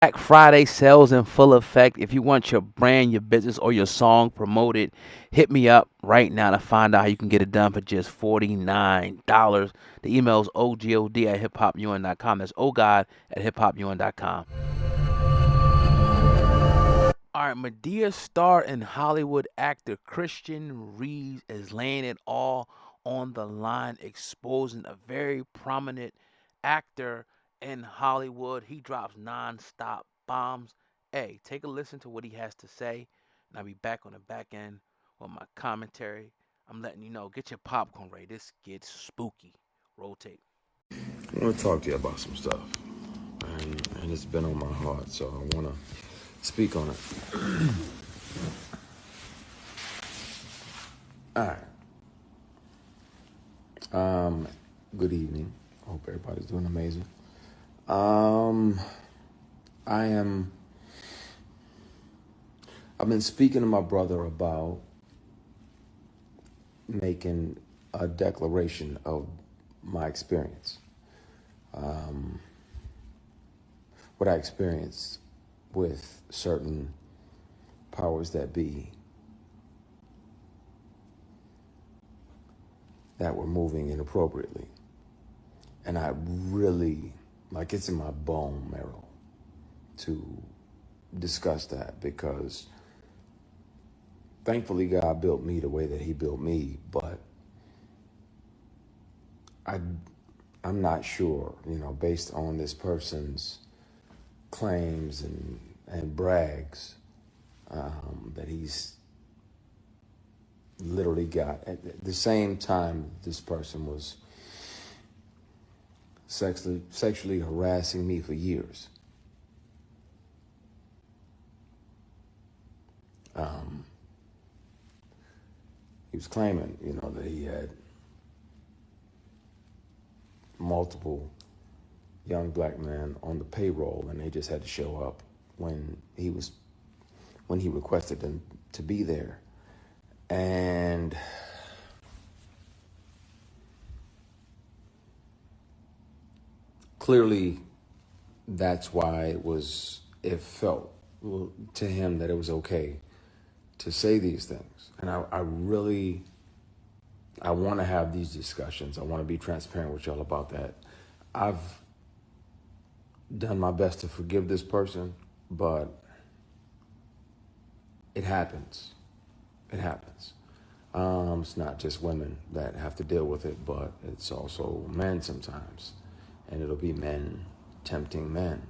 Black Friday sales in full effect. If you want your brand, your business, or your song promoted, hit me up right now to find out how you can get it done for just $49. The email is ogod@hiphopun.com. That's ogod@hiphopun.com. All right, Madea star and Hollywood actor Christian Reyes is laying it all on the line, exposing a very prominent actor in Hollywood. He drops non-stop bombs. Hey, take a listen to what he has to say, and I'll be back on the back end with my commentary. I'm letting you know, get your popcorn ready. This gets spooky. Roll tape. I want to talk to you about some stuff, and it's been on my heart, so I want to speak on it. All right. Good evening. Hope everybody's doing amazing. I've been speaking to my brother about making a declaration of my experience. What I experienced with certain powers that be that were moving inappropriately. And I really, it's in my bone marrow to discuss that, because thankfully God built me the way that he built me, but I'm not sure, based on this person's claims and brags, that he's literally got, at the same time this person was sexually harassing me for years. He was claiming, that he had multiple young black men on the payroll, and they just had to show up when he requested them to be there. And clearly that's why it felt to him that it was okay to say these things. And I want to have these discussions. I want to be transparent with y'all about that. I've done my best to forgive this person, but it happens. It happens. It's not just women that have to deal with it, but it's also men sometimes. And it'll be men tempting men.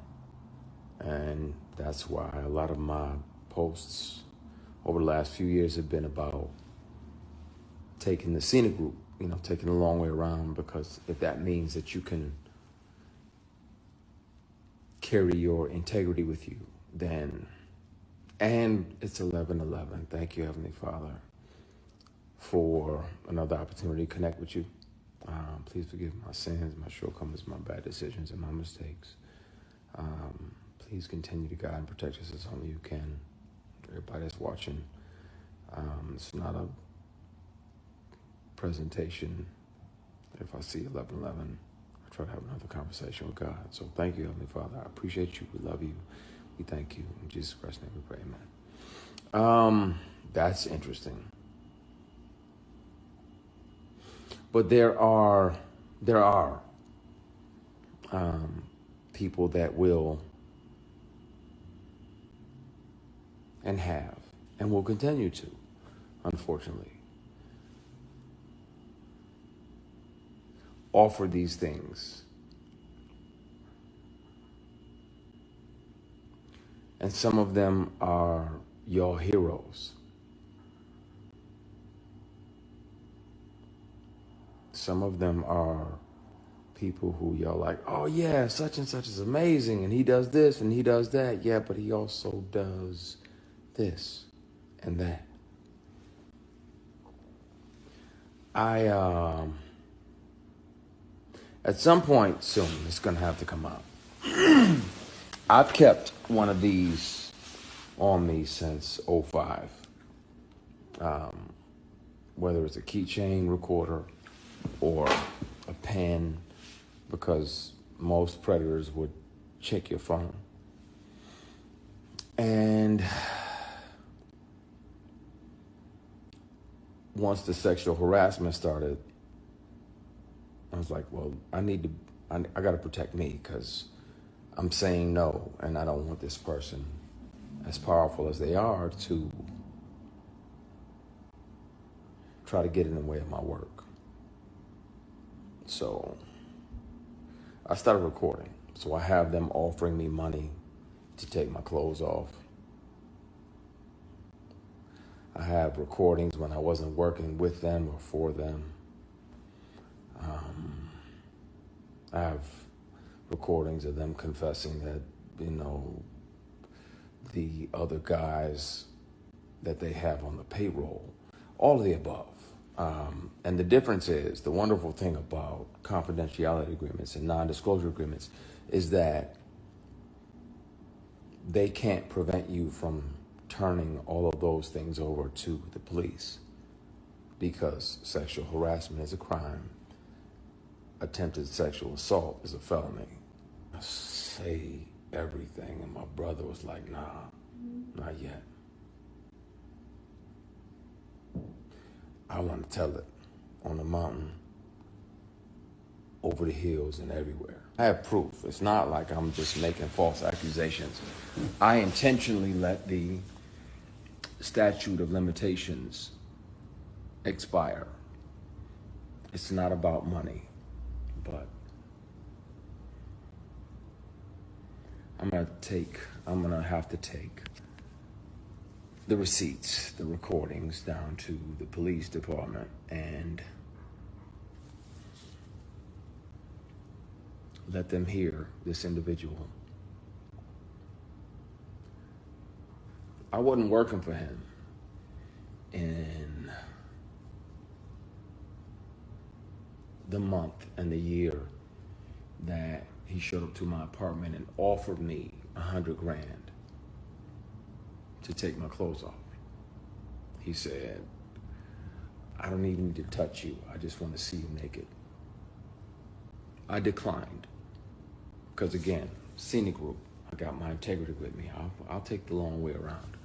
And that's why a lot of my posts over the last few years have been about taking the scenic route, taking the long way around, because if that means that you can carry your integrity with you, then, and it's 11:11. Thank you, Heavenly Father, for another opportunity to connect with you. Please forgive my sins, my shortcomings, my bad decisions, and my mistakes. Please continue to guide and protect us as only you can. Everybody that's watching, it's not a presentation. If I see 11:11, I try to have another conversation with God. So thank you, Heavenly Father. I appreciate you. We love you. We thank you. In Jesus Christ's name we pray, amen. That's interesting. But there are people that will and have and will continue to, unfortunately, offer these things. And some of them are your heroes. Some of them are people who y'all like, oh yeah, such and such is amazing, and he does this and he does that. Yeah, but he also does this and that. At some point soon, it's gonna have to come out. I've kept one of these on me since '05. Whether it's a keychain recorder or a pen, because most predators would check your phone. And once the sexual harassment started, I was like, well, I got to protect me, because I'm saying no, and I don't want this person, as powerful as they are, to try to get in the way of my work. So I started recording. So I have them offering me money to take my clothes off. I have recordings when I wasn't working with them or for them. I have recordings of them confessing that, the other guys that they have on the payroll, all of the above. And the difference is, the wonderful thing about confidentiality agreements and non-disclosure agreements is that they can't prevent you from turning all of those things over to the police, because sexual harassment is a crime. Attempted sexual assault is a felony. I say everything, and my brother was like, nah, not yet. I want to tell it on the mountain, over the hills, and everywhere. I have proof. It's not like I'm just making false accusations. I intentionally let the statute of limitations expire. It's not about money, but I'm gonna have to take the receipts, the recordings, down to the police department and let them hear this individual. I wasn't working for him in the month and the year that he showed up to my apartment and offered me $100,000 to take my clothes off. He said, I don't even need to touch you. I just want to see you naked. I declined, because again, scenic route. I got my integrity with me. I'll take the long way around.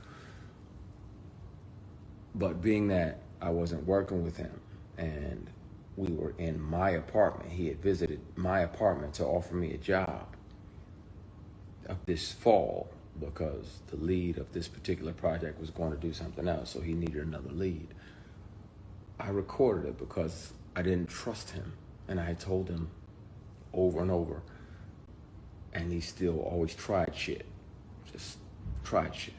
But being that I wasn't working with him and we were in my apartment, he had visited my apartment to offer me a job of this fall, because the lead of this particular project was going to do something else, so he needed another lead. I recorded it because I didn't trust him, and I had told him over and over, and he still always tried shit. Just tried shit.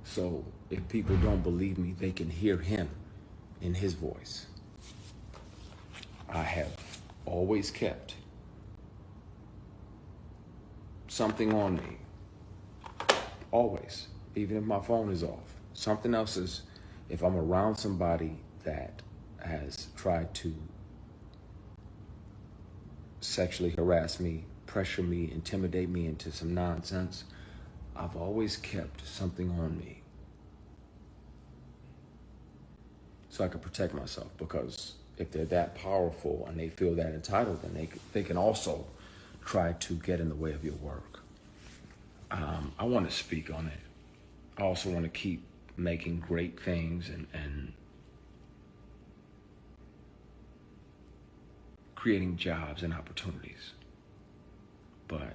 So if people don't believe me, they can hear him in his voice. I have always kept something on me. Always. Even if my phone is off. Something else is, if I'm around somebody that has tried to sexually harass me, pressure me, intimidate me into some nonsense, I've always kept something on me so I can protect myself, because if they're that powerful and they feel that entitled, then they can also try to get in the way of your work. I want to speak on it. I also want to keep making great things and creating jobs and opportunities. But,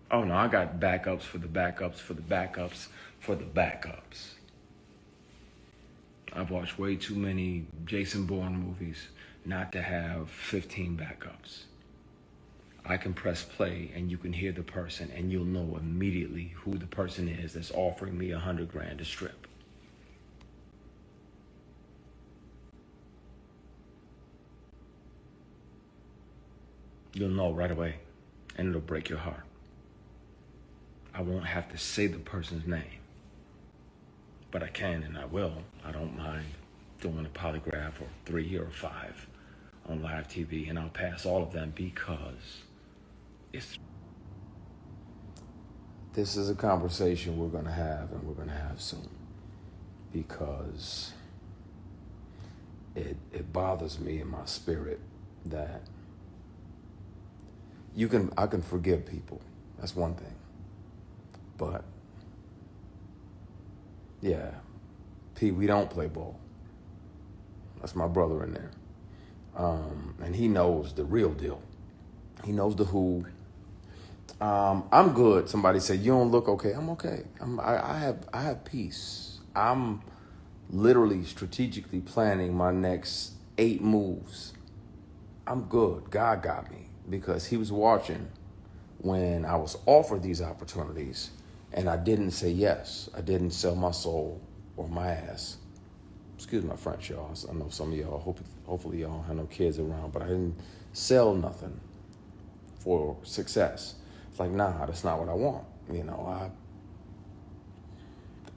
oh no, I got backups for the backups for the backups for the backups. I've watched way too many Jason Bourne movies not to have 15 backups. I can press play and you can hear the person and you'll know immediately who the person is that's offering me $100,000 to strip. You'll know right away, and it'll break your heart. I won't have to say the person's name, but I can and I will. I don't mind doing a polygraph or 3 or 5 on live TV, and I'll pass all of them because this is a conversation we're going to have, and we're going to have soon, because it bothers me in my spirit that I can forgive people. That's one thing. But yeah, P, we don't play ball. That's my brother in there. And he knows the real deal. He knows the who. I'm good. Somebody said, you don't look okay. I'm okay. I have peace. I'm literally strategically planning my next 8 moves. I'm good. God got me because he was watching when I was offered these opportunities and I didn't say yes. I didn't sell my soul or my ass. Excuse my French, y'all. I know some of y'all, hopefully y'all don't have no kids around, but I didn't sell nothing for success. It's like, nah, that's not what I want. You know,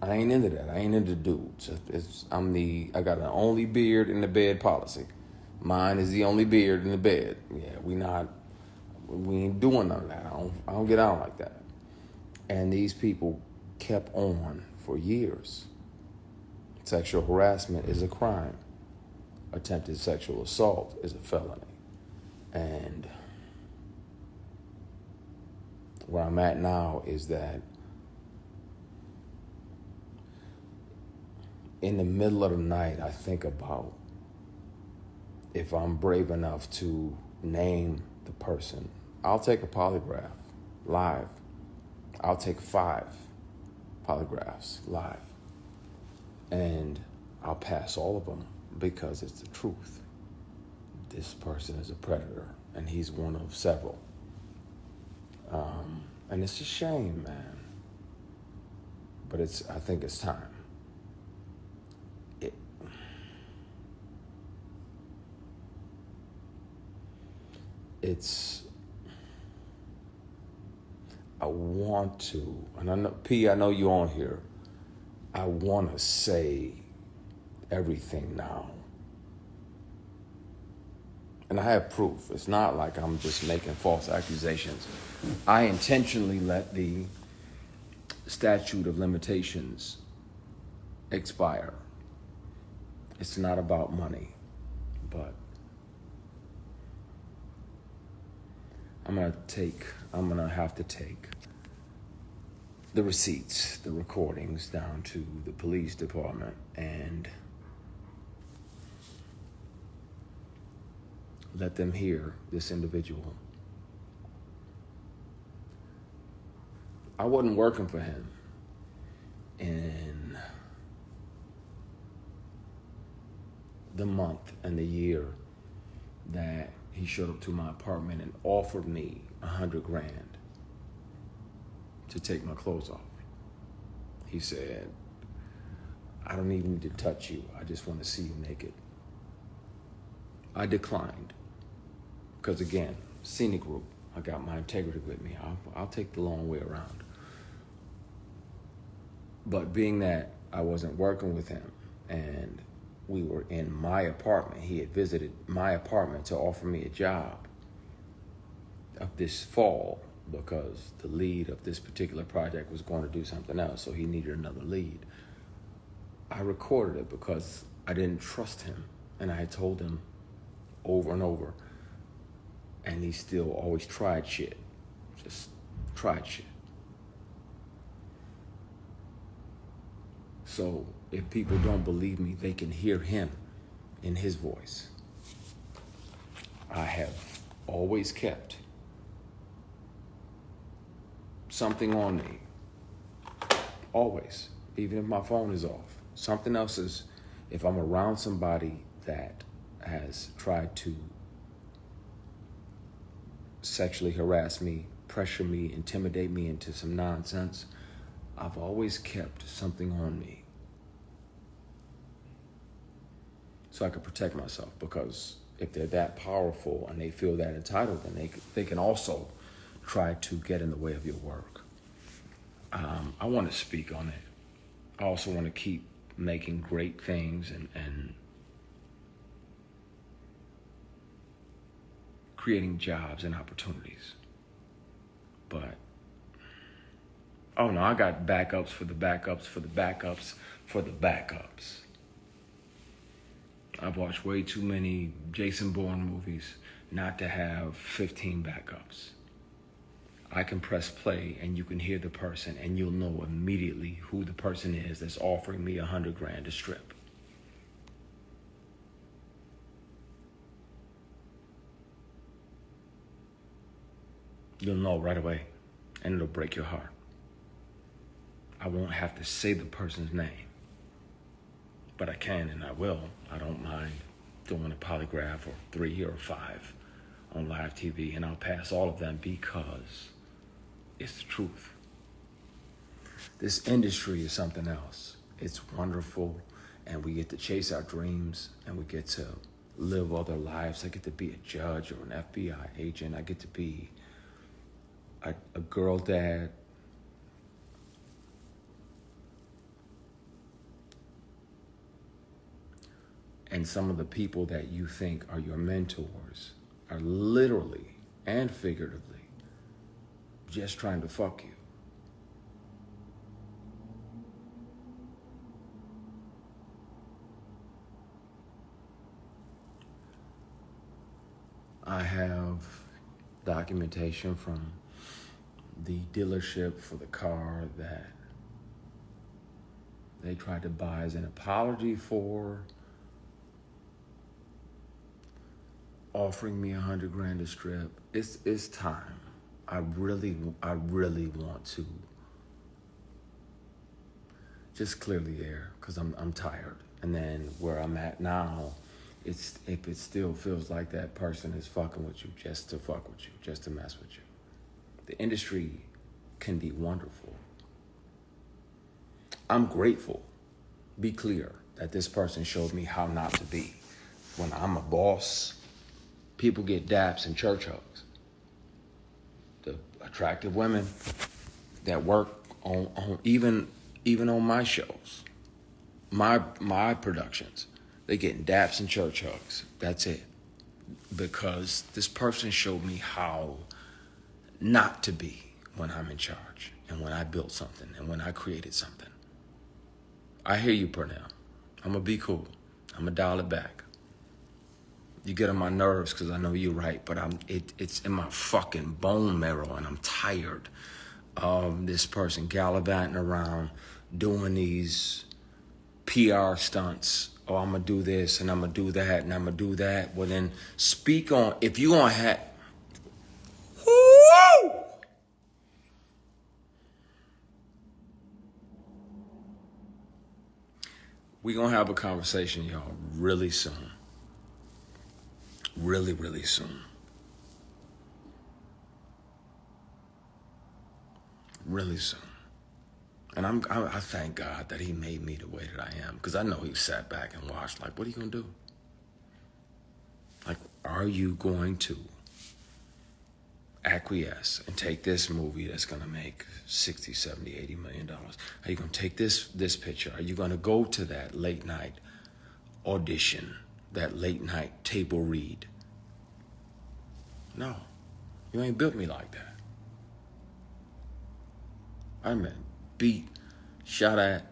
I ain't into that. I ain't into dudes. I got an only beard in the bed policy. Mine is the only beard in the bed. Yeah, we ain't doing none of that. I don't get out like that. And these people kept on for years. Sexual harassment is a crime. Attempted sexual assault is a felony. And where I'm at now is that in the middle of the night, I think about if I'm brave enough to name the person. I'll take a polygraph live. I'll take 5 polygraphs live. And I'll pass all of them because it's the truth. This person is a predator and he's one of several. And it's a shame, man. But I think it's time. I want to, and I know, P, I know you on here. I want to say everything now. And I have proof. It's not like I'm just making false accusations. I intentionally let the statute of limitations expire. It's not about money, but I'm gonna have to take the receipts, the recordings down to the police department and let them hear this individual. I wasn't working for him in the month and the year that he showed up to my apartment and offered me $100,000 to take my clothes off. He said, I don't even need to touch you. I just want to see you naked. I declined. Because again, scenic route. I got my integrity with me. I'll take the long way around. But being that I wasn't working with him and we were in my apartment, he had visited my apartment to offer me a job of this fall because the lead of this particular project was going to do something else, so he needed another lead. I recorded it because I didn't trust him, and I had told him over and over, and he still always tried shit. Just tried shit. So if people don't believe me, they can hear him in his voice. I have always kept something on me. Always. Even if my phone is off. Something else is, if I'm around somebody that has tried to sexually harass me, pressure me, intimidate me into some nonsense, I've always kept something on me so I could protect myself, because if they're that powerful and they feel that entitled, then they can also try to get in the way of your work. I want to speak on it. I also want to keep making great things and creating jobs and opportunities. But, oh no, I got backups for the backups for the backups for the backups. I've watched way too many Jason Bourne movies not to have 15 backups. I can press play and you can hear the person and you'll know immediately who the person is that's offering me $100,000 to strip. You'll know right away, and it'll break your heart. I won't have to say the person's name, but I can and I will. I don't mind doing a polygraph or 3 or 5 on live TV, and I'll pass all of them because it's the truth. This industry is something else. It's wonderful, and we get to chase our dreams, and we get to live other lives. I get to be a judge or an FBI agent. I get to be a girl dad. And some of the people that you think are your mentors are literally and figuratively just trying to fuck you. I have documentation from the dealership for the car that they tried to buy as an apology for offering me $100,000 to strip. It's time. I really want to just clear the air because I'm tired. And then where I'm at now, if it still feels like that person is fucking with you just to fuck with you, just to mess with you. The industry can be wonderful. I'm grateful, be clear, that this person showed me how not to be. When I'm a boss, people get daps and church hugs. The attractive women that work on even on my shows, my productions, they getting daps and church hugs. That's it. Because this person showed me how not to be when I'm in charge and when I built something and when I created something. I hear you, Purnell. I'm gonna be cool. I'm gonna dial it back. You get on my nerves because I know you're right, but it's in my fucking bone marrow, and I'm tired of this person gallivanting around doing these PR stunts. Oh, I'm gonna do this and I'm gonna do that and I'm gonna do that. Well, then speak on, if you gonna have, woo! We gonna have a conversation, y'all, really soon. Really, really soon. Really soon. And I thank God that he made me the way that I am, because I know he sat back and watched, like, what are you gonna do? Like, are you going to acquiesce and take this movie that's gonna make 60, 70, 80 million dollars? Are you gonna take this picture? Are you gonna go to that late night audition, that late night table read? No, you ain't built me like that. I've been beat, shot at,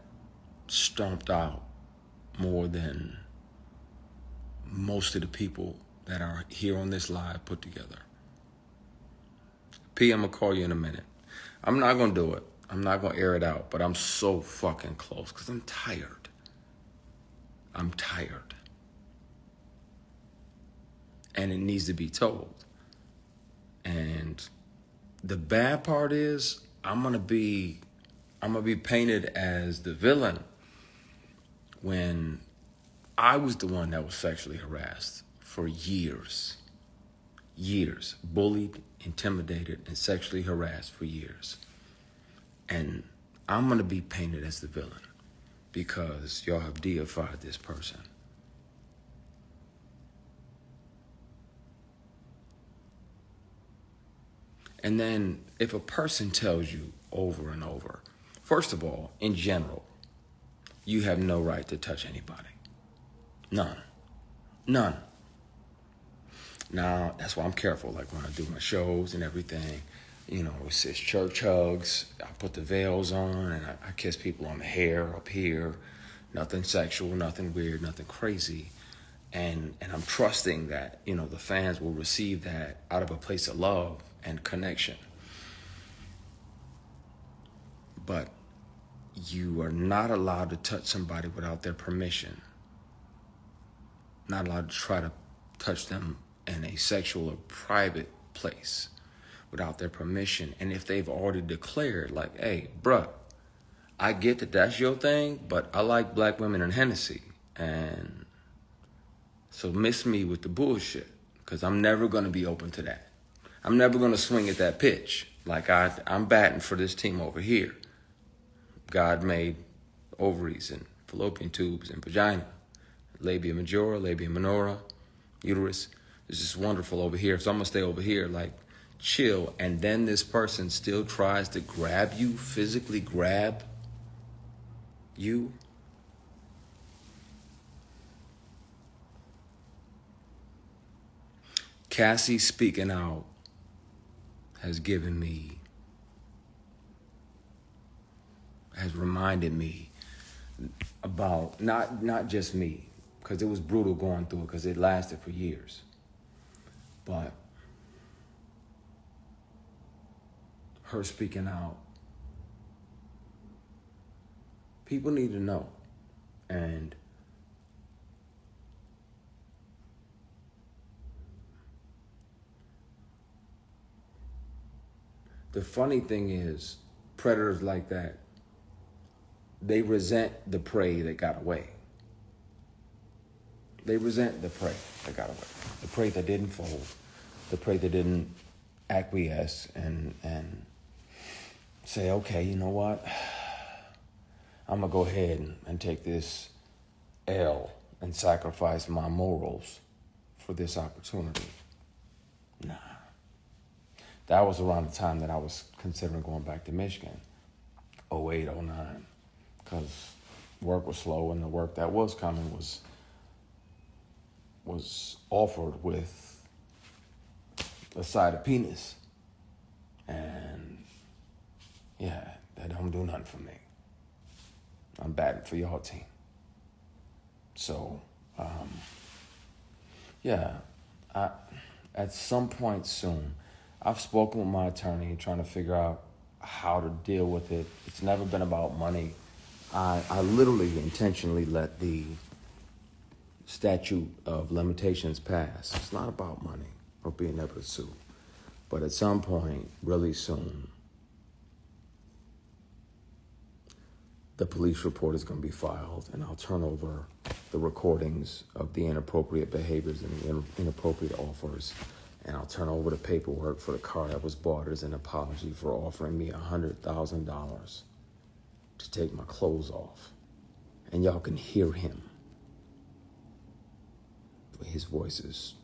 stomped out more than most of the people that are here on this live put together. P, I'm gonna call you in a minute. I'm not gonna do it. I'm not gonna air it out, but I'm so fucking close because I'm tired. I'm tired. And it needs to be told. And the bad part is I'm gonna be painted as the villain when I was the one that was sexually harassed for years, bullied, intimidated, and sexually harassed for years. And I'm gonna be painted as the villain because y'all have deified this person. And then if a person tells you over and over, first of all, in general, you have no right to touch anybody. None. None. Now, that's why I'm careful. Like when I do my shows and everything, you know, it says church hugs. I put the veils on and I kiss people on the hair up here. Nothing sexual, nothing weird, nothing crazy. And I'm trusting that, you know, the fans will receive that out of a place of love and connection. but you are not allowed to touch somebody without their permission. Not allowed to try to touch them in a sexual or private place without their permission. And if they've already declared, like, hey, bruh, I get that that's your thing, but I like black women and Hennessy. And so miss me with the bullshit, because I'm never going to be open to that. I'm never going to swing at that pitch. Like I'm batting for this team over here. God made ovaries and fallopian tubes and vagina, labia majora, labia minora, uterus. It's just wonderful over here. So I'm going to stay over here, like, chill. And then this person still tries to grab you, physically grab you. Cassie speaking out has reminded me about not just me, because it was brutal going through it, because it lasted for years. But her speaking out, people need to know. And the funny thing is, predators like that, they resent the prey that got away. They resent the prey that got away. The prey that didn't fold. The prey that didn't acquiesce and say, okay, you know what? I'm going to go ahead and take this L and sacrifice my morals for this opportunity. Nah. That was around the time that I was considering going back to Michigan, 08, 09, because work was slow, and the work that was coming was offered with a side of penis. And yeah, that don't do nothing for me. I'm batting for y'all team. So, at some point soon, I've spoken with my attorney trying to figure out how to deal with it. It's never been about money. I literally intentionally let the statute of limitations pass. It's not about money or being able to sue. But at some point, really soon, the police report is going to be filed, and I'll turn over the recordings of the inappropriate behaviors and the inappropriate offers, and I'll turn over the paperwork for the car that was bought as an apology for offering me $100,000 to take my clothes off. And y'all can hear him. His voice is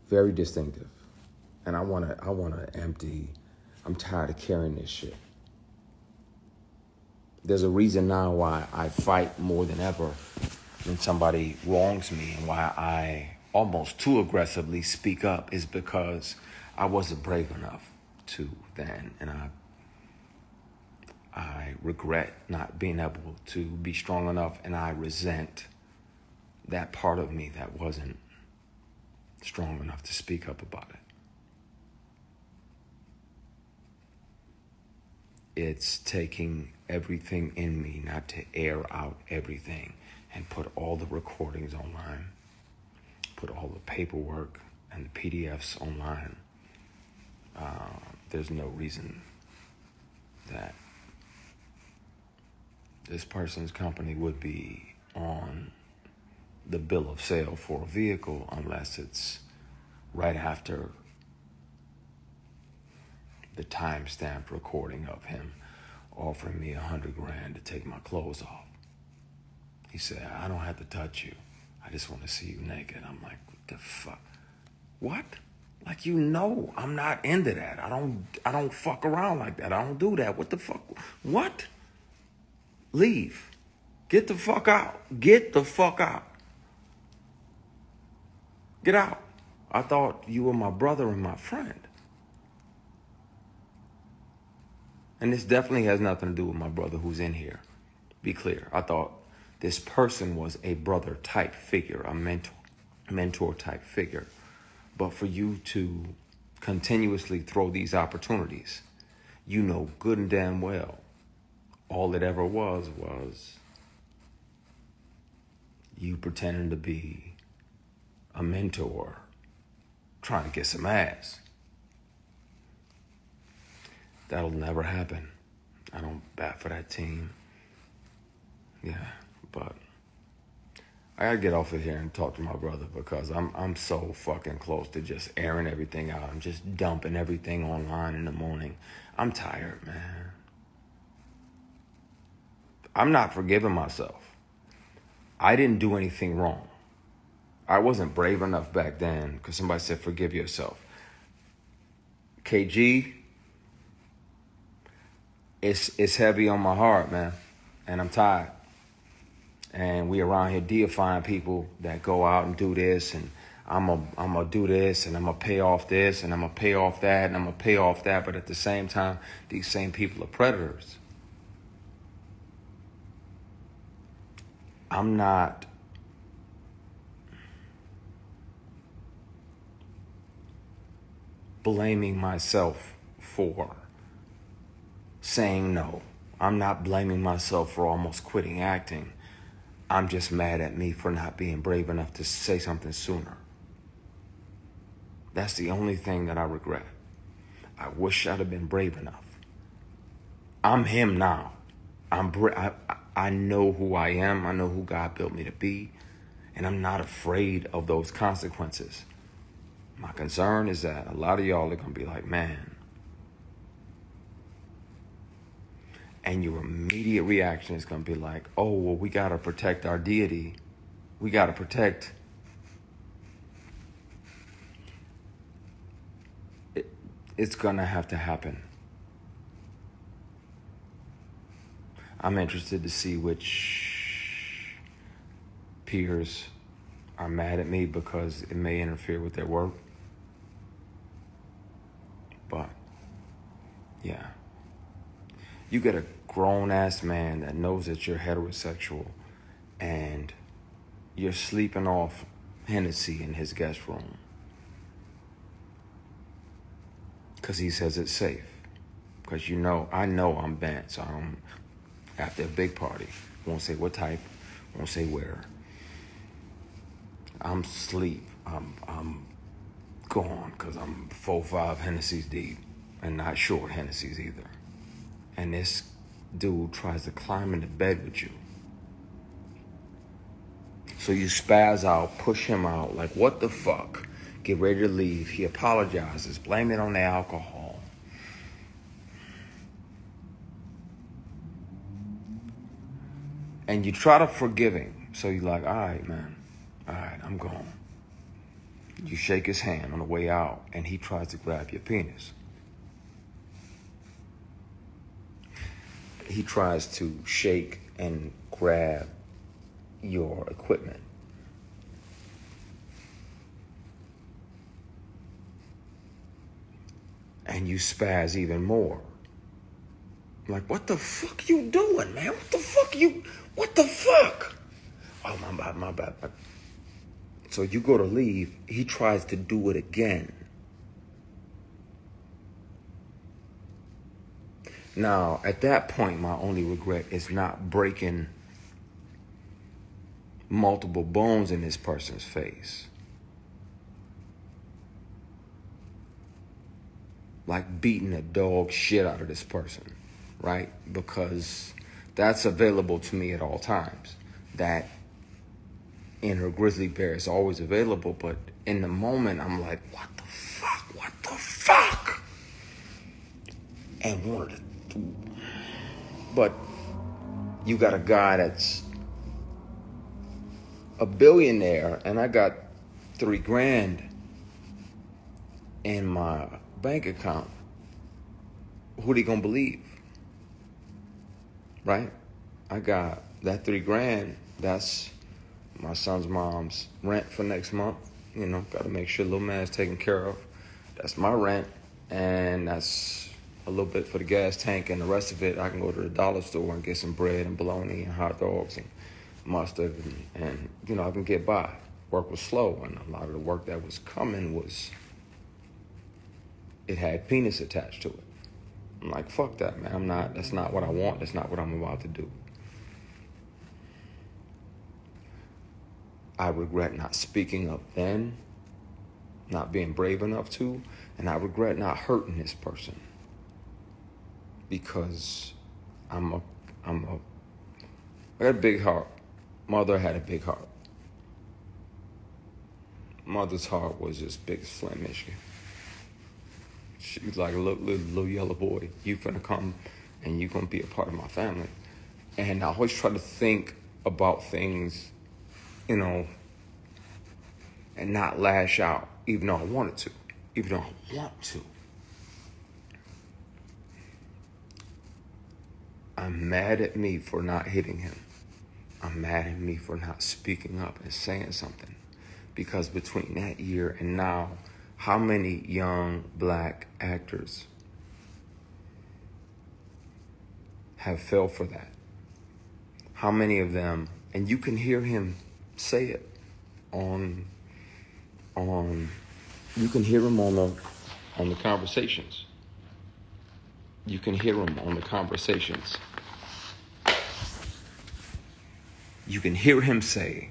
very distinctive. And I wanna empty. I'm tired of carrying this shit. There's a reason now why I fight more than ever when somebody wrongs me, and why I almost too aggressively speak up is because I wasn't brave enough to then, and I regret not being able to be strong enough, and I resent that part of me that wasn't strong enough to speak up about it. It's taking everything in me not to air out everything and put all the recordings online, put all the paperwork and the PDFs online. There's no reason that this person's company would be on the bill of sale for a vehicle unless it's right after the time-stamped recording of him offering me $100,000 to take my clothes off. He said, I don't have to touch you. I just want to see you naked. I'm like, what the fuck? What? Like, you know, I'm not into that. I don't fuck around like that. I don't do that. What the fuck? What? Leave. Get the fuck out. Get the fuck out. Get out. I thought you were my brother and my friend. And this definitely has nothing to do with my brother who's in here. Be clear. I thought this person was a brother type figure, a mentor type figure. But for you to continuously throw these opportunities, you know good and damn well all it ever was you pretending to be a mentor trying to get some ass. That'll never happen. I don't bat for that team. Yeah, but I gotta get off of here and talk to my brother because I'm so fucking close to just airing everything out. I'm just dumping everything online in the morning. I'm tired, man. I'm not forgiving myself. I didn't do anything wrong. I wasn't brave enough back then because somebody said forgive yourself. KG, it's heavy on my heart, man, and I'm tired. And we around here deifying people that go out and do this, and I'm gonna do this, and I'm gonna pay off this, and I'm gonna pay off that, and I'm gonna pay off that. But at the same time, these same people are predators. I'm not blaming myself for saying no. I'm not blaming myself for almost quitting acting. I'm just mad at me for not being brave enough to say something sooner. That's the only thing that I regret. I wish I'd have been brave enough. I'm him now. I know who I am. I know who God built me to be. And I'm not afraid of those consequences. My concern is that a lot of y'all are going to be like, man. And your immediate reaction is going to be like, oh, well, we got to protect our deity. We got to protect. It's going to have to happen. I'm interested to see which peers are mad at me because it may interfere with their work. But, yeah. You get a grown-ass man that knows that you're heterosexual and you're sleeping off Hennessy in his guest room because he says it's safe. Because I know I'm bent, so I'm after a big party. Won't say what type, won't say where. I'm asleep. I'm gone because I'm 4-5 Hennessy's deep and not short Hennessy's either. And this dude tries to climb into bed with you. So you spaz out, push him out, like, what the fuck? Get ready to leave. He apologizes, blame it on the alcohol. And you try to forgive him. So you're like, all right, man. All right, I'm gone. You shake his hand on the way out, and he tries to grab your penis. He tries to shake and grab your equipment. And you spaz even more. Like, what the fuck you doing, man? What the fuck? Oh, my bad. So you go to leave, he tries to do it again. Now, at that point, my only regret is not breaking multiple bones in this person's face. Like beating the dog shit out of this person, right? Because that's available to me at all times. That inner grizzly bear is always available, but in the moment, I'm like, what the fuck? And wanted to. But you got a guy that's a billionaire, and I got $3,000 in my bank account. Who they gonna believe? Right? I got that $3,000. That's my son's mom's rent for next month. You know, got to make sure little man's taken care of. That's my rent, and that's a little bit for the gas tank, and the rest of it I can go to the dollar store and get some bread and bologna and hot dogs and mustard, and you know, I can get by. Work was slow, and a lot of the work that was coming it had penis attached to it. I'm like, fuck that, man. That's not what I want. That's not what I'm about to do. I regret not speaking up then, not being brave enough to, and I regret not hurting this person. Because I got a big heart. Mother had a big heart. Mother's heart was just big as Flint, Michigan. She was like a little yellow boy. You finna come and you gonna be a part of my family. And I always try to think about things, and not lash out, even though I wanted to. Even though I want to. I'm mad at me for not hitting him. I'm mad at me for not speaking up and saying something. Because between that year and now, how many young black actors have fell for that? How many of them, and you can hear him say it you can hear him on the conversations. You can hear him on the conversations. You can hear him say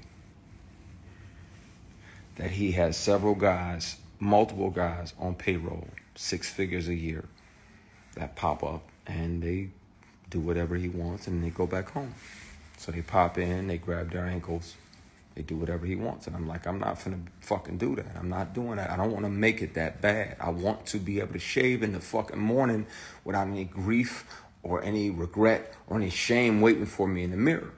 that he has multiple guys on payroll, 6 figures a year, that pop up and they do whatever he wants and they go back home. So they pop in, they grab their ankles, they do whatever he wants. And I'm like, I'm not finna fucking do that. I'm not doing that. I don't want to make it that bad. I want to be able to shave in the fucking morning without any grief or any regret or any shame waiting for me in the mirror.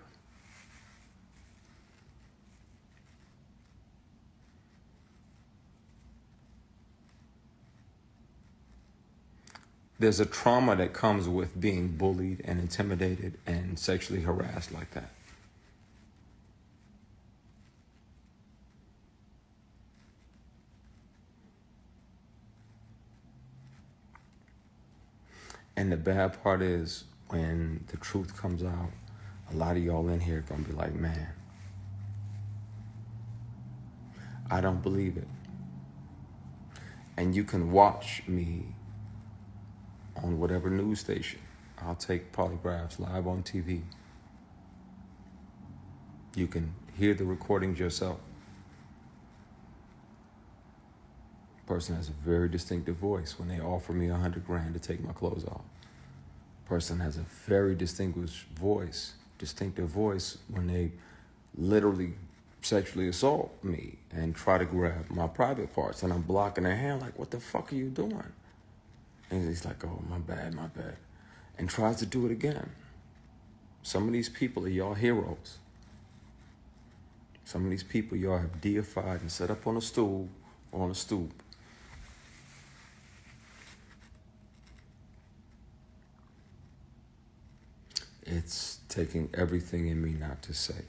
There's a trauma that comes with being bullied and intimidated and sexually harassed like that. And the bad part is when the truth comes out, a lot of y'all in here are gonna be like, man, I don't believe it. And you can watch me on whatever news station. I'll take Polygraphs live on TV. You can hear the recordings yourself. Person has a very distinctive voice when they offer me $100 grand to take my clothes off. Person has a very distinctive voice when they literally sexually assault me and try to grab my private parts, and I'm blocking their hand like, what the fuck are you doing? And he's like, oh, my bad, and tries to do it again. Some of these people are y'all heroes. Some of these people y'all have deified and set up on a stool or on a stoop. It's taking everything in me not to say.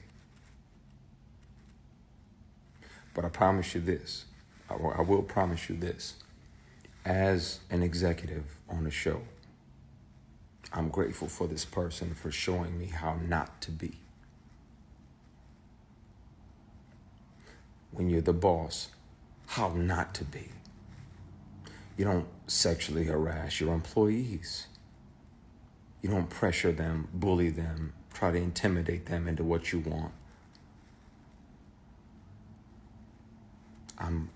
But I promise you this. I will promise you this. As an executive on the show, I'm grateful for this person for showing me how not to be. When you're the boss, how not to be. You don't sexually harass your employees. You don't pressure them, bully them, try to intimidate them into what you want.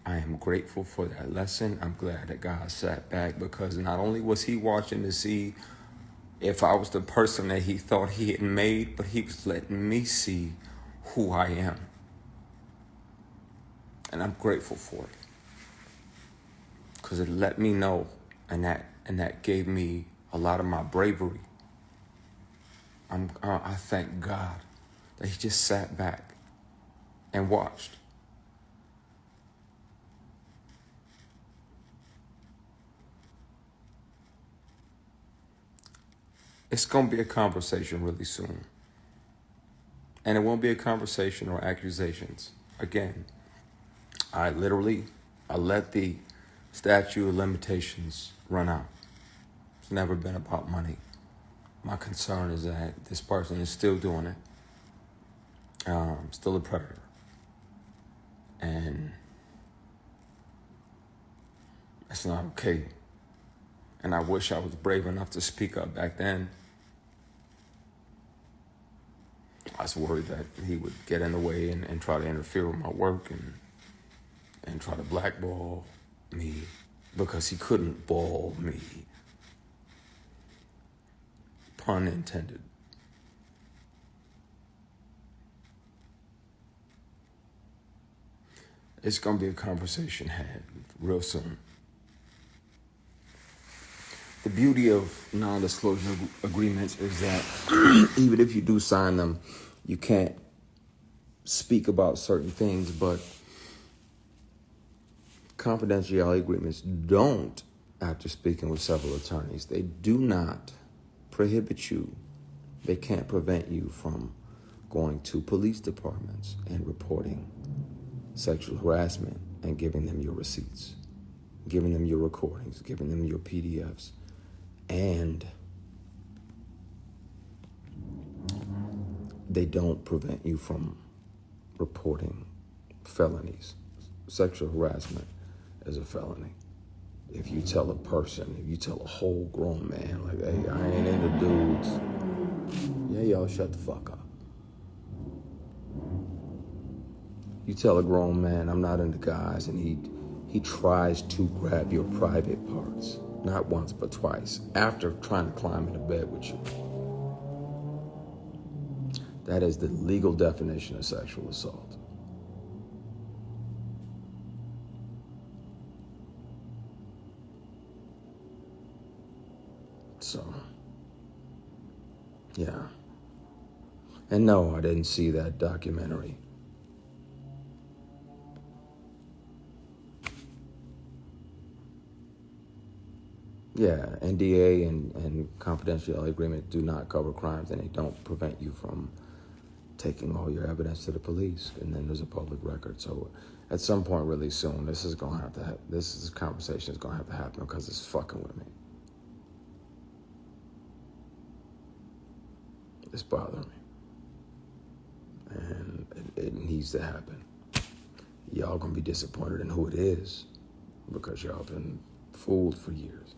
I am grateful for that lesson. I'm glad that God sat back, because not only was he watching to see if I was the person that he thought he had made, but he was letting me see who I am. And I'm grateful for it, because it let me know, and that gave me a lot of my bravery. I thank God that he just sat back and watched. It's going to be a conversation really soon. And it won't be a conversation or accusations. Again, I let the statute of limitations run out. It's never been about money. My concern is that this person is still doing it. Still a predator. And it's not okay. And I wish I was brave enough to speak up back then. I was worried that he would get in the way and try to interfere with my work and try to blackball me because he couldn't ball me. Pun intended. It's going to be a conversation had real soon. The beauty of non-disclosure agreements is that even if you do sign them, you can't speak about certain things, but confidentiality agreements don't, after speaking with several attorneys, they do not prohibit you. They can't prevent you from going to police departments and reporting sexual harassment and giving them your receipts, giving them your recordings, giving them your PDFs. And they don't prevent you from reporting felonies. Sexual harassment is a felony. If you tell a person, if you tell a whole grown man, like, hey, I ain't into dudes, yeah, y'all shut the fuck up. You tell a grown man, I'm not into guys, and he tries to grab your private parts, not once but twice, after trying to climb into bed with you. That is the legal definition of sexual assault. So, yeah. And no, I didn't see that documentary. Yeah, NDA and confidentiality agreement do not cover crimes, and they don't prevent you from taking all your evidence to the police, and then there's a public record. So at some point really soon, this conversation is gonna have to happen because it's fucking with me. It's bothering me. And it needs to happen. Y'all gonna be disappointed in who it is because y'all been fooled for years.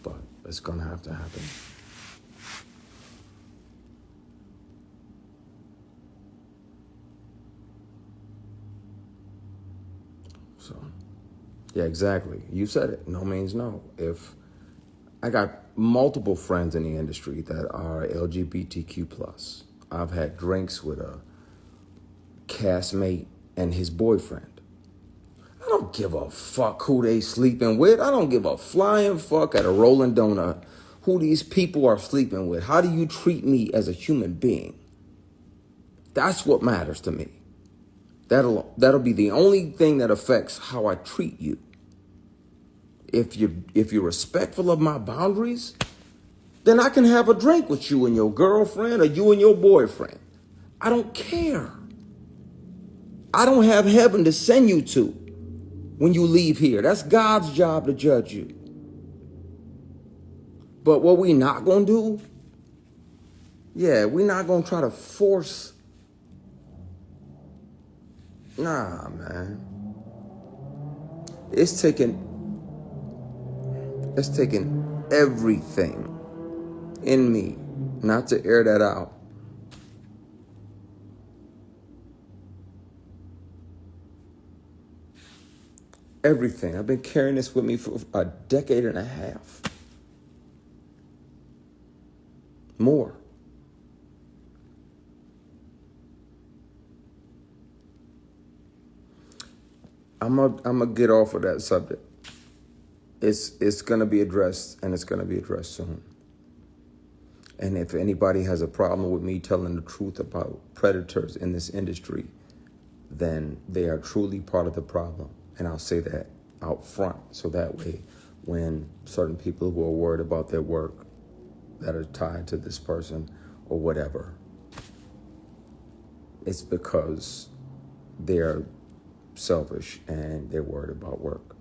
But it's gonna have to happen. So, yeah, exactly. You said it. No means no. If I got multiple friends in the industry that are LGBTQ+. I've had drinks with a castmate and his boyfriend. I don't give a fuck who they sleeping with. I don't give a flying fuck at a Rolling Donut who these people are sleeping with. How do you treat me as a human being? That's what matters to me. That'll be the only thing that affects how I treat you. If you're respectful of my boundaries, then I can have a drink with you and your girlfriend or you and your boyfriend. I don't care. I don't have heaven to send you to when you leave here. That's God's job to judge you. But what we not gonna do, we're not gonna try to force. Nah, man. It's taking everything in me not to air that out. Everything. I've been carrying this with me for a decade and a half. More. I'm gonna get off of that subject. It's gonna be addressed, and it's gonna be addressed soon. And if anybody has a problem with me telling the truth about predators in this industry, then they are truly part of the problem. And I'll say that out front, so that way when certain people who are worried about their work that are tied to this person or whatever, it's because they're selfish and they're worried about work.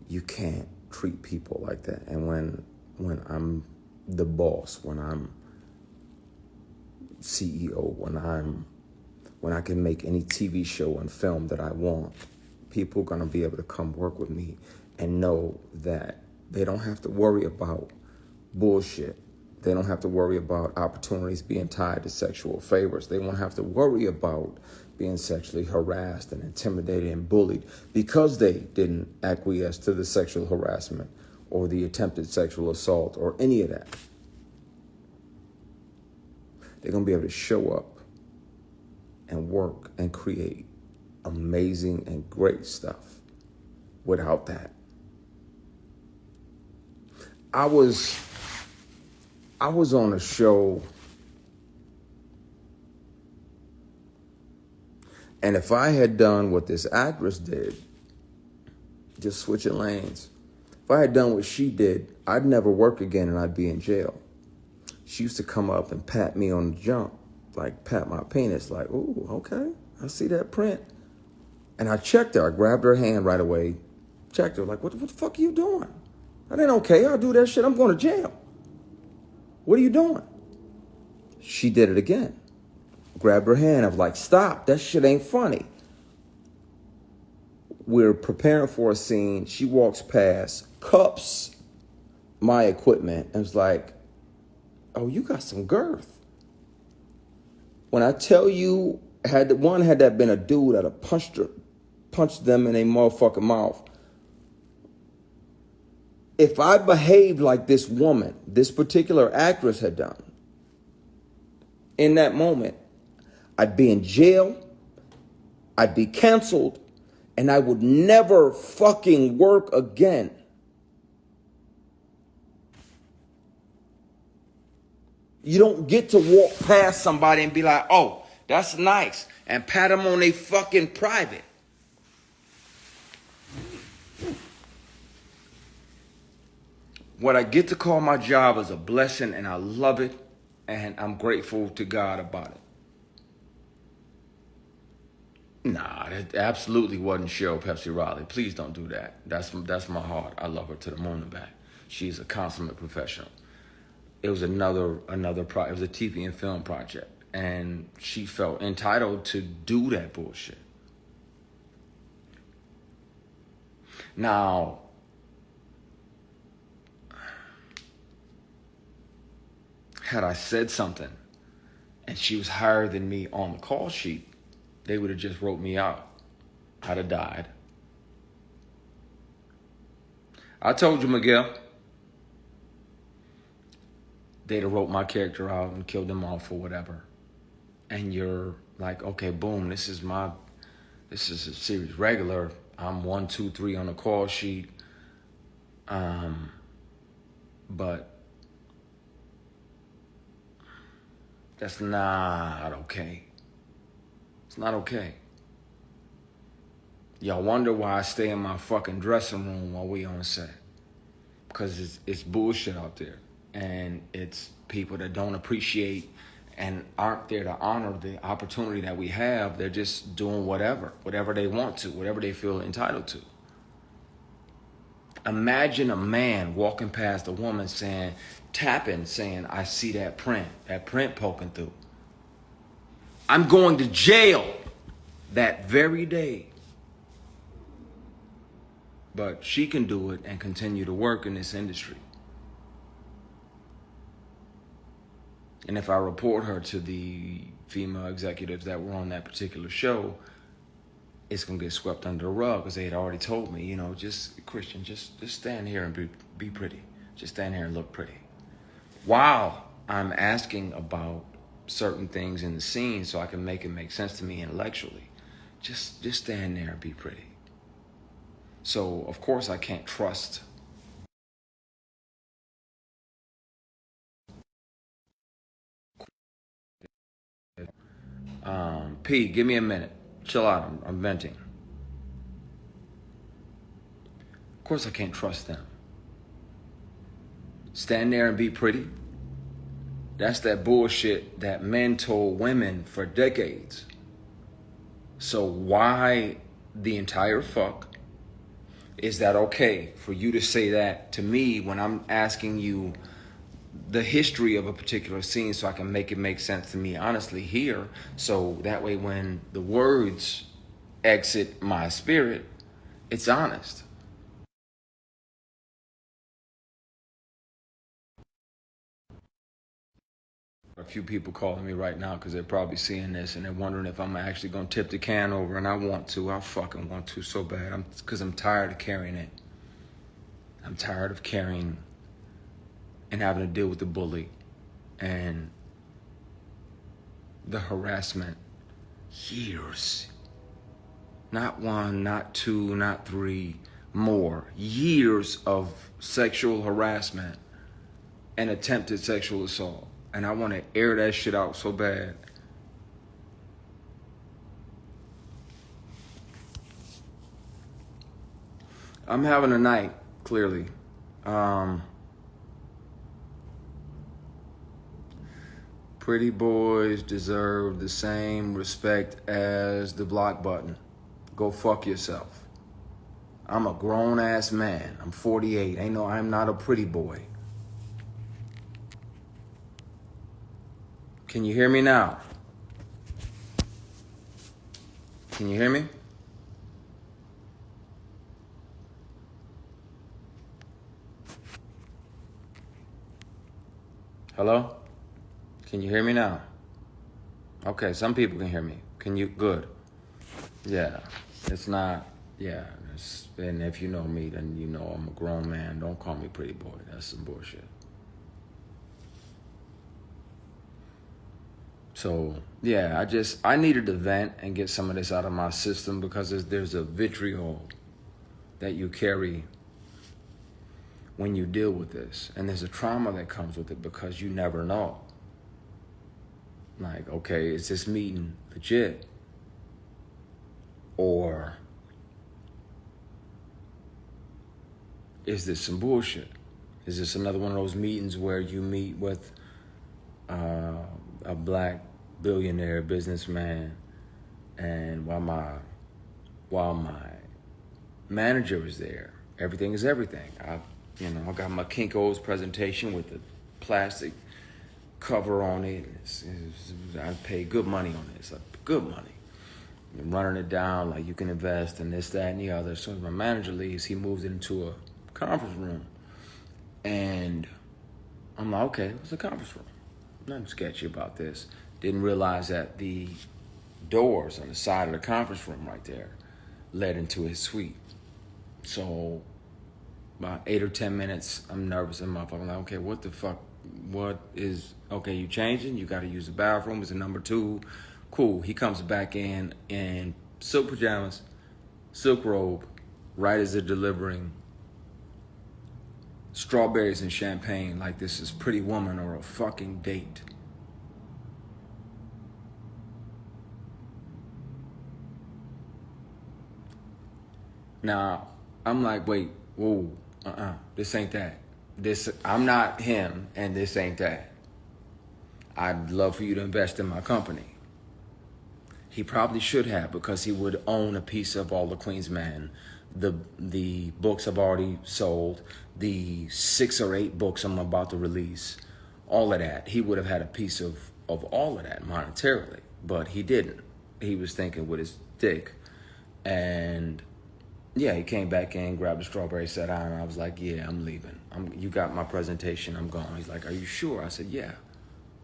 You can't treat people like that. And when I'm the boss, when I'm CEO, when I can make any TV show and film that I want, people are going to be able to come work with me and know that they don't have to worry about bullshit. They don't have to worry about opportunities being tied to sexual favors. They won't have to worry about being sexually harassed and intimidated and bullied because they didn't acquiesce to the sexual harassment or the attempted sexual assault or any of that. They're going to be able to show up and work and create amazing and great stuff without that. I was on a show, and if I had done what this actress did, just switching lanes, if I had done what she did, I'd never work again and I'd be in jail. She used to come up and pat me on the jump, like pat my penis, like, ooh, okay, I see that print. And I checked her. I grabbed her hand right away, checked her, like, what the fuck are you doing? That ain't okay. I'll do that shit. I'm going to jail. What are you doing? She did it again. Grabbed her hand. I was like, stop. That shit ain't funny. We're preparing for a scene. She walks past, cups my equipment, and was like, oh, you got some girth. When I tell you, had that been a dude, I'd have punched them in their motherfucking mouth. If I behaved like this woman, this particular actress had done, in that moment, I'd be in jail, I'd be canceled, and I would never fucking work again. You don't get to walk past somebody and be like, oh, that's nice, and pat them on their fucking private. What I get to call my job is a blessing, and I love it, and I'm grateful to God about it. Nah, that absolutely wasn't Cheryl Pepsi Riley. Please don't do that. That's my heart. I love her to the moon and back. She's a consummate professional. It was another it was a TV and film project, and she felt entitled to do that bullshit. Now, had I said something and she was higher than me on the call sheet, they would have just wrote me out. I'd have died. I told you, Miguel. They'd have wrote my character out and killed them off or whatever. And you're like, okay, boom, this is a series regular. I'm 1, 2, 3 on the call sheet. But that's not okay. It's not okay. Y'all wonder why I stay in my fucking dressing room while we on set. Because it's bullshit out there. And it's people that don't appreciate and aren't there to honor the opportunity that we have. They're just doing whatever they want to, whatever they feel entitled to. Imagine a man walking past a woman saying, I see that print poking through. I'm going to jail that very day. But she can do it and continue to work in this industry. And if I report her to the female executives that were on that particular show, it's going to get swept under the rug because they had already told me, Christian, just stand here and be pretty. Just stand here and look pretty. While I'm asking about certain things in the scene so I can make it make sense to me intellectually, just stand there and be pretty. So, of course, I can't trust P, give me a minute. Chill out. I'm venting. Of course, I can't trust them. Stand there and be pretty. That's that bullshit that men told women for decades. So why the entire fuck is that okay for you to say that to me when I'm asking you the history of a particular scene so I can make it make sense to me honestly here, so that way when the words exit my spirit, It's honest. A few people calling me right now because they're probably seeing this and they're wondering if I'm actually going to tip the can over, and I want to. I fucking want to so bad. Because I'm tired of carrying it. I'm tired of carrying and having to deal with the bully and the harassment. Years. Not one, not two, not three, more. Years of sexual harassment and attempted sexual assault. And I want to air that shit out so bad. I'm having a night, clearly. Pretty boys deserve the same respect as the block button. Go fuck yourself. I'm a grown-ass man. I'm 48. I'm not a pretty boy. Can you hear me now? Can you hear me? Hello? Can you hear me now? Okay, some people can hear me. Can you? Good. Yeah, it's not, yeah. And if you know me, then you know I'm a grown man. Don't call me pretty boy. That's some bullshit. So, yeah, I needed to vent and get some of this out of my system because there's a vitriol that you carry when you deal with this. And there's a trauma that comes with it because you never know. Like, okay, is this meeting legit? Or is this some bullshit? Is this another one of those meetings where you meet with a black billionaire businessman, and while my manager was there, everything is everything. I got my Kinko's presentation with the plastic cover on it. I paid good money on this, good money. I'm running it down like you can invest in this, that, and the other. As soon as my manager leaves, he moves it into a conference room. And I'm like, okay, what's a conference room? Nothing sketchy about this. Didn't realize that the doors on the side of the conference room right there led into his suite. So about 8 or 10 minutes, I'm nervous and I'm like, okay, what the fuck? Okay, you changing? You got to use the bathroom. It's a number 2. Cool. He comes back in silk pajamas, silk robe, right as they're delivering strawberries and champagne like this is Pretty Woman or a fucking date. Now, I'm like, wait, whoa, this ain't that. I'm not him, and this ain't that. I'd love for you to invest in my company. He probably should have, because he would own a piece of all the Queen's Men. The books I've already sold, the 6 or 8 books I'm about to release, all of that. He would have had a piece of all of that monetarily, but he didn't. He was thinking with his dick. And yeah, he came back in, grabbed a strawberry, sat down, and I was like, yeah, I'm leaving. You got my presentation, I'm gone. He's like, are you sure? I said, yeah.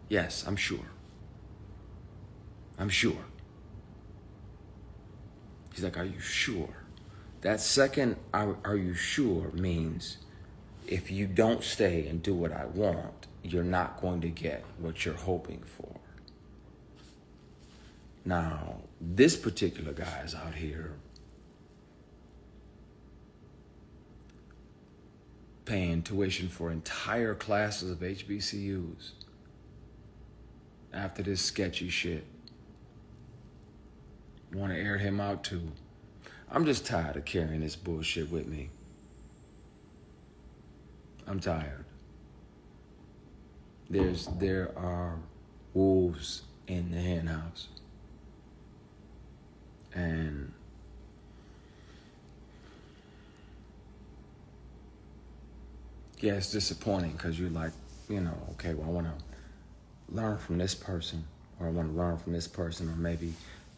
Yes, I'm sure. I'm sure. He's like, are you sure? That second, are you sure, means if you don't stay and do what I want, you're not going to get what you're hoping for. Now, this particular guy is out here paying tuition for entire classes of HBCUs after this sketchy shit. Want to air him out too. I'm just tired of carrying this bullshit with me. I'm tired. There are wolves in the hen house. And yeah, it's disappointing because you're like, okay, well, I want to learn from this person, or I want to learn from this person, or maybe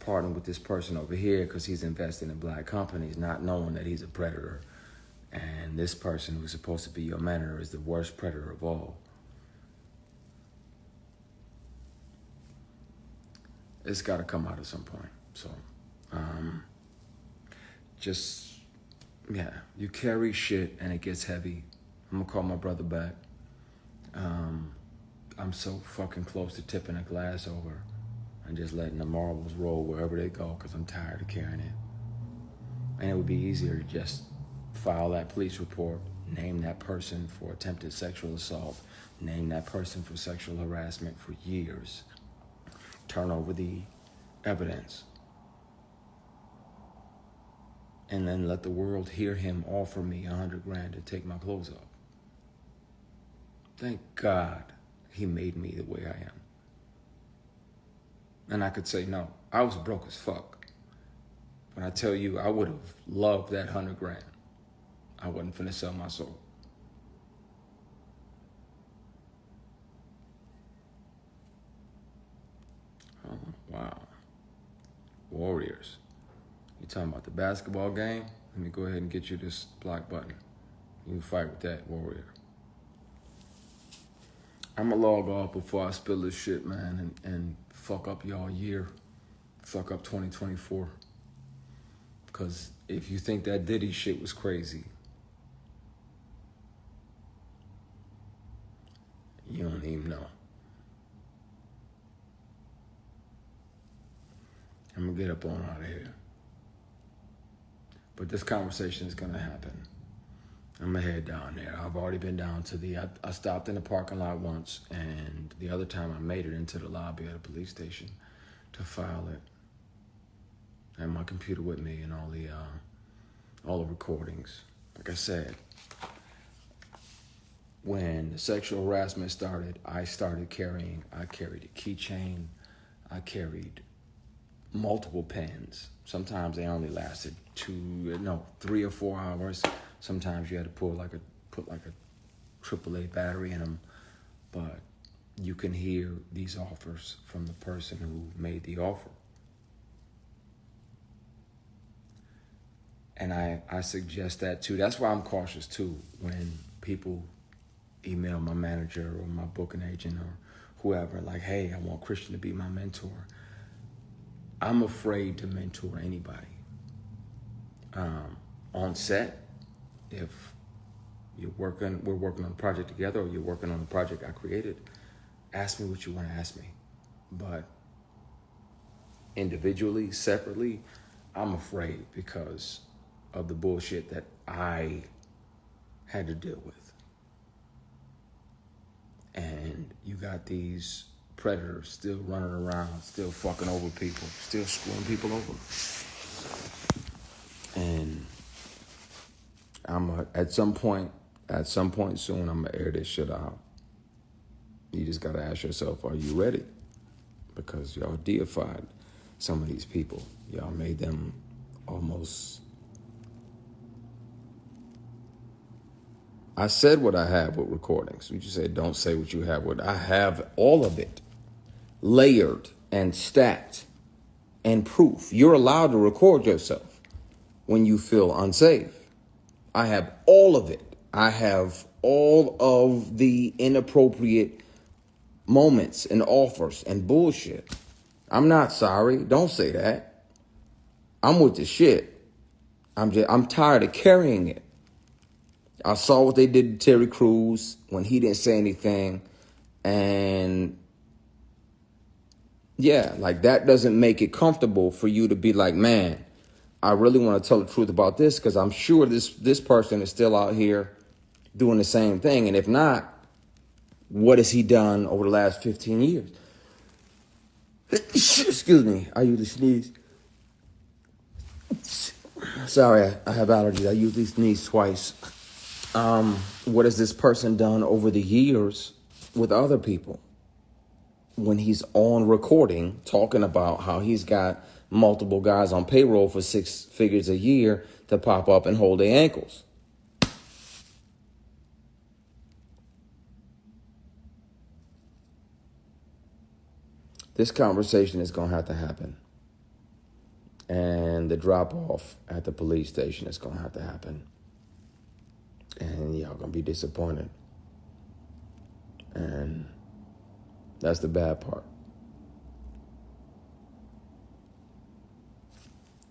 partner with this person over here because he's investing in black companies, not knowing that he's a predator. And this person who's supposed to be your mentor is the worst predator of all. It's got to come out at some point. So, you carry shit and it gets heavy. I'm going to call my brother back. I'm so fucking close to tipping a glass over and just letting the marbles roll wherever they go because I'm tired of carrying it. And it would be easier to just file that police report, name that person for attempted sexual assault, name that person for sexual harassment for years, turn over the evidence, and then let the world hear him offer me $100,000 to take my clothes off. Thank God he made me the way I am. And I could say no. I was broke as fuck. But I tell you, I would have loved that $100,000. I wasn't finna sell my soul. Oh, wow. Warriors. You talking about the basketball game? Let me go ahead and get you this block button. You can fight with that, warrior. I'm gonna log off before I spill this shit, man, and fuck up y'all year. Fuck up 2024. Because if you think that Diddy shit was crazy, you don't even know. I'm gonna get up on out of here. But this conversation is gonna happen. I'm gonna head down there. I've already been down to I stopped in the parking lot once, and the other time I made it into the lobby of the police station to file it. I had my computer with me and all the recordings. Like I said, when the sexual harassment started, I carried a keychain, I carried multiple pens. Sometimes they only lasted 3 or 4 hours. Sometimes you had to put like a AAA battery in them. But you can hear these offers from the person who made the offer. And I suggest that too. That's why I'm cautious too when people email my manager or my booking agent or whoever, like, hey, I want Christian to be my mentor. I'm afraid to mentor anybody. On set, if we're working on a project together or you're working on a project I created, ask me what you want to ask me. But individually, separately, I'm afraid because of the bullshit that I had to deal with. And you got these predators still running around, still fucking over people, still screwing people over. And at some point soon, I'm gonna air this shit out. You just gotta ask yourself, are you ready? Because y'all deified some of these people. Y'all made them almost... I said what I have with recordings. You just said, don't say what you have with. I have all of it, layered and stacked and proof. You're allowed to record yourself when you feel unsafe. I have all of it. I have all of the inappropriate moments and offers and bullshit. I'm not sorry. Don't say that. I'm with the shit. I'm tired of carrying it. I saw what they did to Terry Crews when he didn't say anything. And yeah, like that doesn't make it comfortable for you to be like, man, I really want to tell the truth about this because I'm sure this person is still out here doing the same thing. And if not, what has he done over the last 15 years? Excuse me, I usually sneeze. Sorry, I have allergies. I usually sneeze twice. What has this person done over the years with other people? When he's on recording talking about how he's got multiple guys on payroll for 6 figures a year to pop up and hold their ankles. This conversation is going to have to happen. And the drop-off at the police station is going to have to happen. And y'all going to be disappointed. And that's the bad part.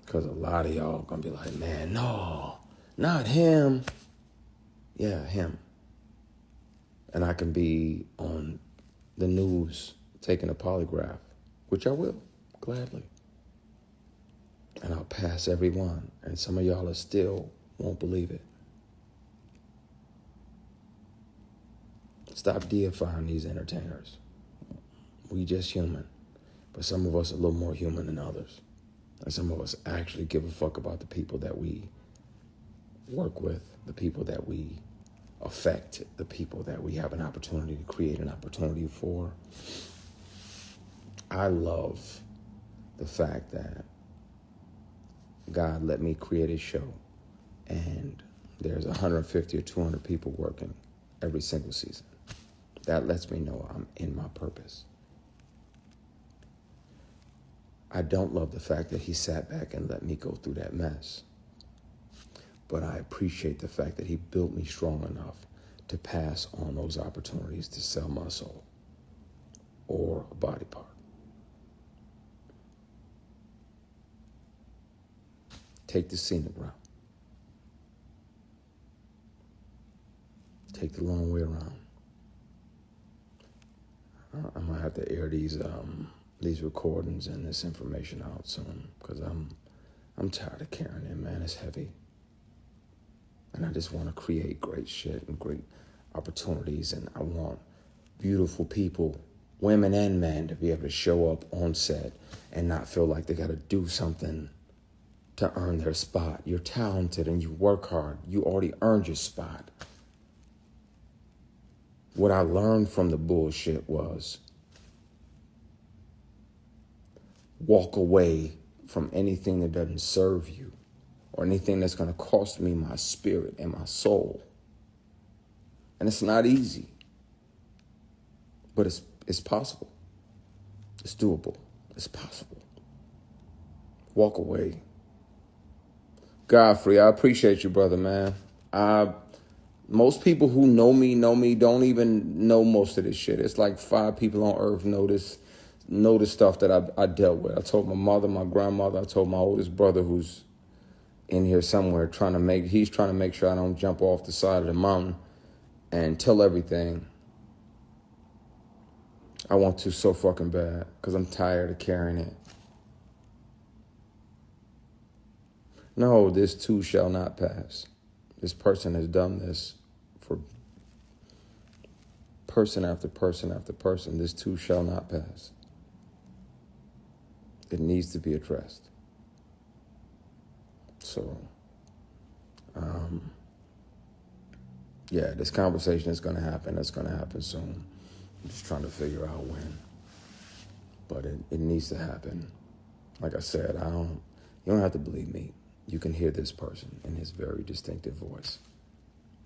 Because a lot of y'all going to be like, man, no, not him. Yeah, him. And I can be on the news taking a polygraph, which I will, gladly. And I'll pass every one. And some of y'all still won't believe it. Stop deifying these entertainers. We just human. But some of us are a little more human than others. And some of us actually give a fuck about the people that we work with, the people that we affect, the people that we have an opportunity to create an opportunity for. I love the fact that God let me create a show and there's 150 or 200 people working every single season. That lets me know I'm in my purpose. I don't love the fact that he sat back and let me go through that mess. But I appreciate the fact that he built me strong enough to pass on those opportunities to sell my soul or a body part. Take the scenic route. Take the long way around. I'm gonna have to air these recordings and this information out soon because I'm tired of carrying it, man. It's heavy. And I just want to create great shit and great opportunities. And I want beautiful people, women and men, to be able to show up on set and not feel like they got to do something to earn their spot. You're talented and you work hard. You already earned your spot. What I learned from the bullshit was walk away from anything that doesn't serve you or anything that's going to cost me my spirit and my soul. And it's not easy, but it's possible. It's doable. It's possible. Walk away. Godfrey, I appreciate you, brother, man. Most people who know me don't even know most of this shit. It's like 5 people on earth know the stuff that I dealt with. I told my mother, my grandmother, I told my oldest brother who's in here somewhere he's trying to make sure I don't jump off the side of the mountain and tell everything. I want to so fucking bad because I'm tired of carrying it. No, this too shall not pass. This person has done this for person after person after person. This too shall not pass. It needs to be addressed. So, yeah, this conversation is going to happen. It's going to happen soon. I'm just trying to figure out when. But it needs to happen. Like I said, you don't have to believe me. You can hear this person in his very distinctive voice.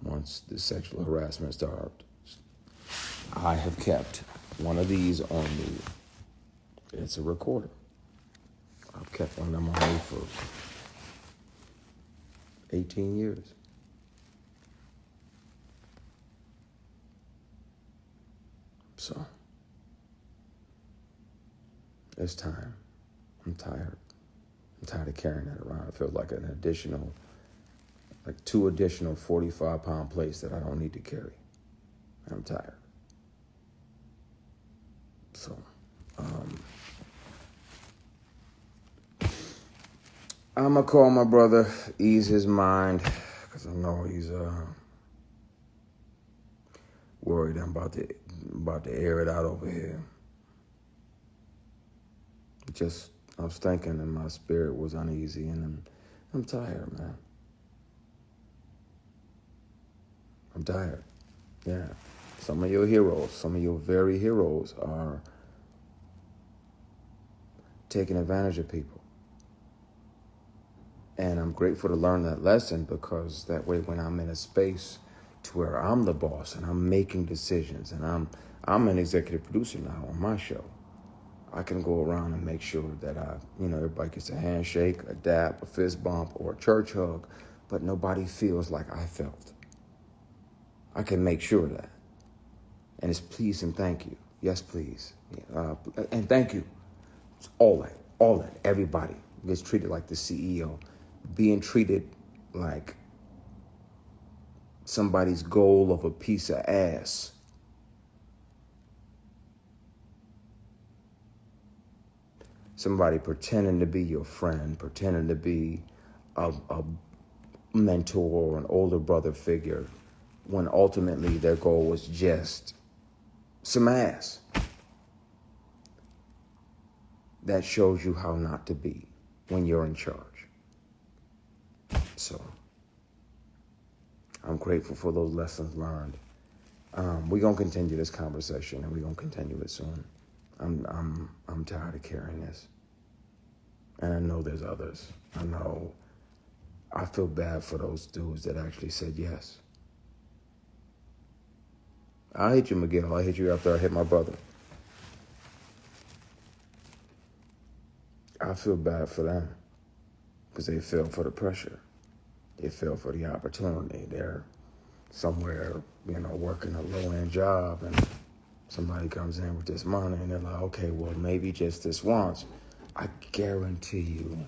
Once the sexual harassment started, I have kept one of these on me. It's a recorder. I've kept one of them on me for 18 years. So, it's time. I'm tired. I'm tired of carrying that around. It feels like an additional, like 2 additional 45-pound plates that I don't need to carry. I'm tired. So, I'm going to call my brother, ease his mind, because I know he's worried I'm about to air it out over here. I was thinking and my spirit was uneasy and I'm tired, man. I'm tired. Yeah. Some of your heroes, some of your very heroes are taking advantage of people. And I'm grateful to learn that lesson because that way when I'm in a space to where I'm the boss and I'm making decisions and I'm an executive producer now on my show. I can go around and make sure that everybody gets a handshake, a dap, a fist bump, or a church hug, but nobody feels like I felt. I can make sure of that. And it's please and thank you. Yes, please. And thank you. It's all that. Everybody gets treated like the CEO. Being treated like somebody's goal of a piece of ass. Somebody pretending to be your friend, pretending to be a mentor or an older brother figure, when ultimately their goal was just some ass. That shows you how not to be when you're in charge. So I'm grateful for those lessons learned. We're gonna continue this conversation, and we're gonna continue it soon. I'm tired of carrying this, and I know there's others. I feel bad for those dudes that actually said yes. I hit you, Miguel. I hit you after I hit my brother. I feel bad for them because they fell for the pressure. They fell for the opportunity. They're somewhere, working a low-end job, and somebody comes in with this money, and they're like, okay, well, maybe just this once. I guarantee you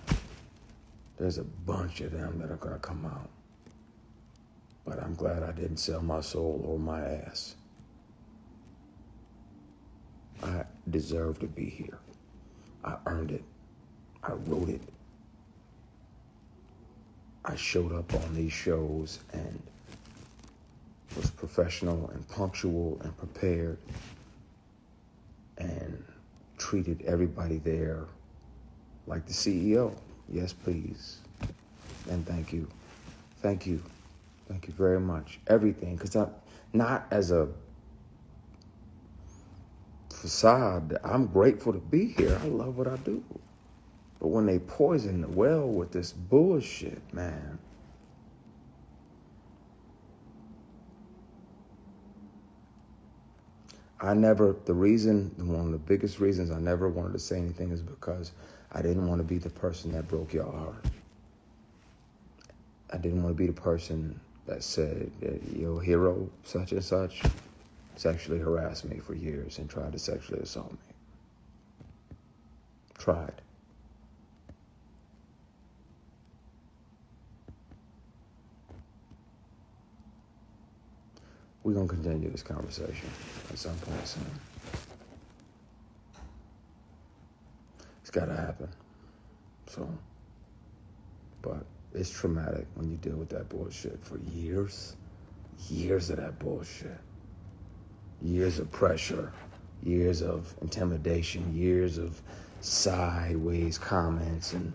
there's a bunch of them that are going to come out. But I'm glad I didn't sell my soul or my ass. I deserve to be here. I earned it. I wrote it. I showed up on these shows and was professional and punctual and prepared and treated everybody there like the CEO. Yes, please. And thank you. Thank you. Thank you very much. Everything. Because I'm not as a facade. I'm grateful to be here. I love what I do. But when they poison the well with this bullshit, man. One of the biggest reasons I never wanted to say anything is because I didn't want to be the person that broke your heart. I didn't want to be the person that said that your hero, such and such, sexually harassed me for years and tried to sexually assault me. Tried. We're going to continue this conversation at some point soon. It's got to happen. But it's traumatic when you deal with that bullshit for years. Years of that bullshit. Years of pressure. Years of intimidation. Years of sideways comments and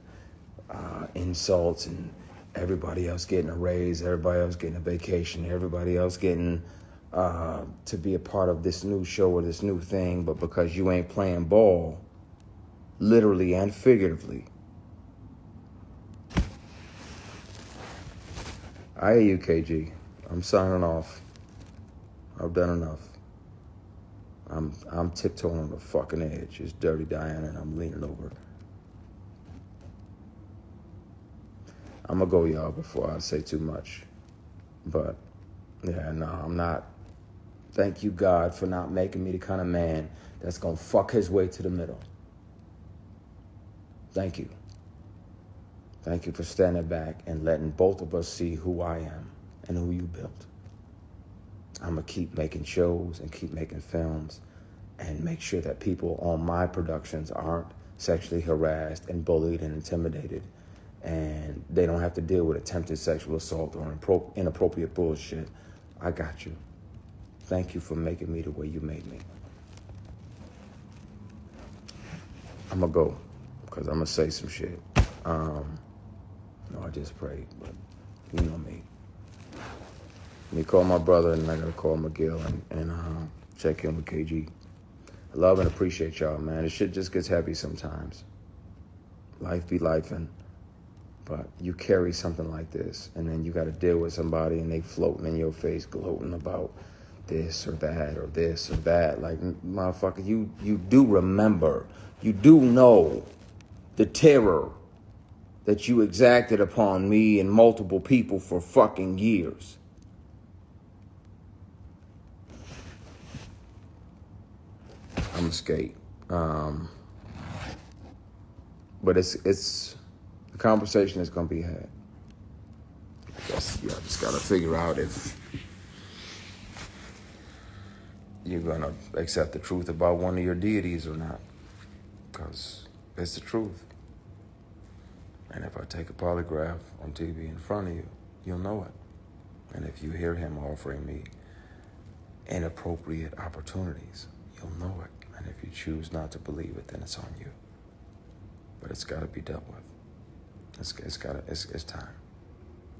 insults, and everybody else getting a raise, everybody else getting a vacation, everybody else getting to be a part of this new show or this new thing, but because you ain't playing ball, literally and figuratively. I hear you, KG. I'm signing off. I've done enough. I'm tiptoeing on the fucking edge. It's Dirty Diana, and I'm leaning over. I'm gonna go, y'all, before I say too much. But, yeah, no, I'm not. Thank you, God, for not making me the kind of man that's gonna fuck his way to the middle. Thank you. Thank you for standing back and letting both of us see who I am and who you built. I'm gonna keep making shows and keep making films and make sure that people on my productions aren't sexually harassed and bullied and intimidated, and they don't have to deal with attempted sexual assault or inappropriate bullshit. I got you. Thank you for making me the way you made me. I'm gonna go, because I'm gonna say some shit. No, I just prayed, but you know me. Let me call my brother, and I gotta call Miguel and check in with KG. I love and appreciate y'all, man. This shit just gets heavy sometimes. Life be lifing. But you carry something like this, and then you got to deal with somebody, and they floating in your face, gloating about this or that or this or that. Like, motherfucker, you do remember, you do know the terror that you exacted upon me and multiple people for fucking years. I'm a skate. But it's the conversation is gonna be had. I guess I just gotta figure out if you're gonna accept the truth about one of your deities or not. Because it's the truth. And if I take a polygraph on TV in front of you, you'll know it. And if you hear him offering me inappropriate opportunities, you'll know it. And if you choose not to believe it, then it's on you. But it's got to be dealt with. It's time.